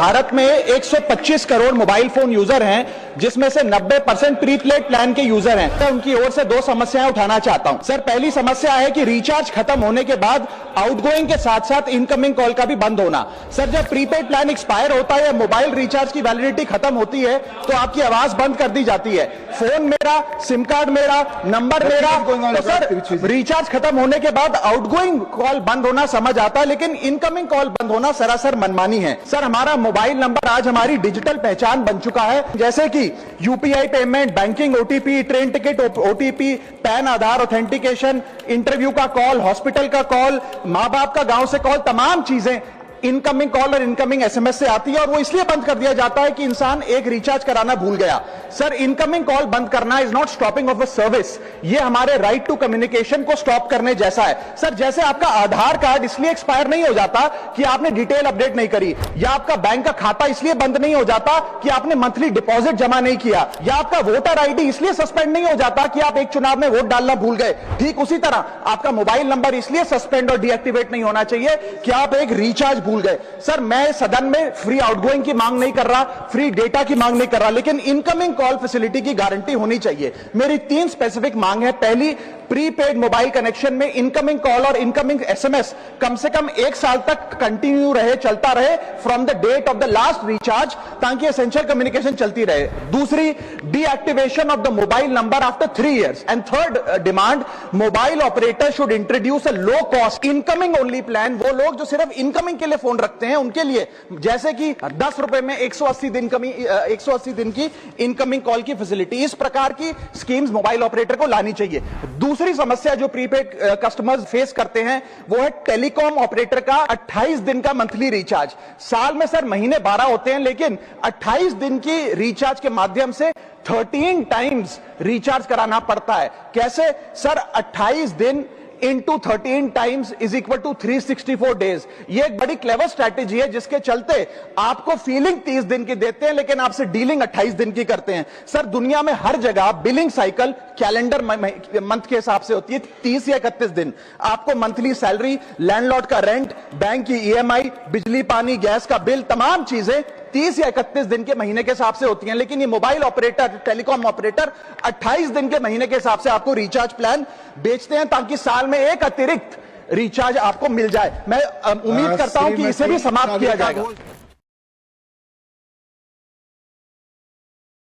भारत में 125 crore mobile phone user हैं, जिसमें से 90% प्रीपेड प्लान के यूजर हैं। तो उनकी ओर से दो समस्याएं उठाना चाहता हूं। सर, पहली समस्या है कि रिचार्ज खत्म होने के बाद आउटगोइंग के साथ साथ इनकमिंग कॉल का भी बंद होना। सर, जब प्रीपेड प्लान एक्सपायर होता है या मोबाइल रिचार्ज की वैलिडिटी खत्म होती है तो आपकी आवाज बंद कर दी जाती है। फोन मेरा, सिम कार्ड मेरा, नंबर मेरा। तो सर, रिचार्ज खत्म होने के बाद आउटगोइंग कॉल बंद होना समझ आता है, लेकिन इनकमिंग कॉल बंद होना सरासर मनमानी है। सर, हमारा मोबाइल नंबर आज हमारी डिजिटल पहचान बन चुका है, जैसे कि UPI payment, banking OTP, train ticket OTP, PAN Aadhaar authentication, interview का कॉल, हॉस्पिटल का कॉल, मां बाप का गांव से कॉल, तमाम चीजें इनकमिंग कॉल और इनकमिंग एसएमएस से आती है, और वो इसलिए बंद कर दिया जाता है कि इंसान एक रिचार्ज कराना भूल गया। सर, इनकमिंग कॉल बंद करना is not stopping of a service, ये हमारे राइट टू कम्युनिकेशन को स्टॉप करने जैसा है। सर, जैसे आपका आधार कार्ड इसलिए एक्सपायर नहीं हो जाता कि आपने डिटेल अपडेट नहीं करी, या आपका बैंक का खाता इसलिए बंद नहीं हो जाता कि आपने मंथली डिपॉजिट जमा नहीं किया, या आपका वोटर आईडी इसलिए सस्पेंड नहीं हो जाता कि आप एक चुनाव में वोट डालना भूल गए, ठीक उसी तरह आपका मोबाइल नंबर इसलिए सस्पेंड और डीएक्टिवेट नहीं होना चाहिए कि आप एक रिचार्ज भूल गए। सर, मैं सदन में फ्री आउटगोइंग की मांग नहीं कर रहा, फ्री डेटा की मांग नहीं कर रहा, लेकिन इनकमिंग कॉल फैसिलिटी की गारंटी होनी चाहिए। मेरी 3 स्पेसिफिक मांग है। पहली, प्रीपेड मोबाइल कनेक्शन में इनकमिंग कॉल और इनकमिंग एसएमएस कम से कम 1 साल तक कंटिन्यू रहे, चलता रहे from the date of the last recharge, ताकि एसेंशियल कम्युनिकेशन चलती रहे। दूसरी, deactivation of the mobile number after 3 years। And third demand, mobile operator should introduce a low cost incoming only plan. वो लोग जो सिर्फ इनकमिंग के लिए फोन रखते हैं उनके लिए, जैसे कि 10 रुपए में 180 दिन की इनकमिंग कॉल की फैसिलिटी, इस प्रकार की स्कीम्स मोबाइल ऑपरेटर को लानी चाहिए। दूसरी समस्या जो प्रीपेड कस्टमर्स फेस करते हैं वो है टेलीकॉम ऑपरेटर का 28 दिन का मंथली रिचार्ज। साल में सर महीने 12 होते हैं, लेकिन 28 दिन की रिचार्ज के माध्यम से 13 टाइम्स रिचार्ज कराना पड़ता है। कैसे सर? 28 दिन into 13 times is equal to 364 days. ये एक बड़ी क्लेवर स्ट्रैटेजी है, जिसके चलते आपको फीलिंग 30 दिन की देते हैं, लेकिन आपसे डीलिंग 28 दिन की करते हैं। सर, दुनिया में हर जगह बिलिंग साइकिल कैलेंडर मंथ के हिसाब से होती है, 30 या 31 दिन। आपको मंथली सैलरी, लैंडलॉर्ड का रेंट, बैंक की ईएमआई, बिजली पानी गैस का बिल, तमाम चीजें 30 या 31 दिन के महीने के हिसाब से होती हैं। लेकिन ये मोबाइल ऑपरेटर, टेलीकॉम ऑपरेटर 28 दिन के महीने के हिसाब से आपको रिचार्ज प्लान बेचते हैं, ताकि साल में एक अतिरिक्त रिचार्ज आपको मिल जाए। मैं उम्मीद करता हूं कि इसे भी समाप्त किया जाएगा।